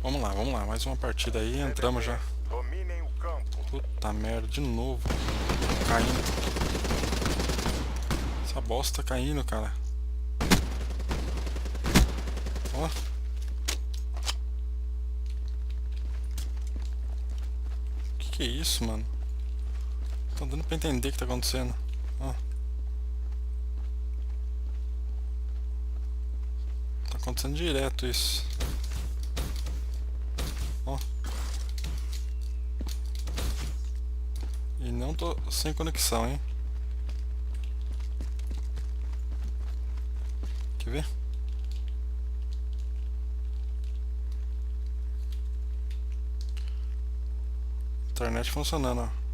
Vamos lá, mais uma partida aí, entramos já. Dominem o campo. Puta merda, de novo. Caindo. Essa bosta caindo, cara. Ó. Que é isso, mano? Tô dando pra entender o que tá acontecendo. Ó. Tá acontecendo direto isso. Ó. E não tô sem conexão, hein? Quer ver? Internet funcionando, ó.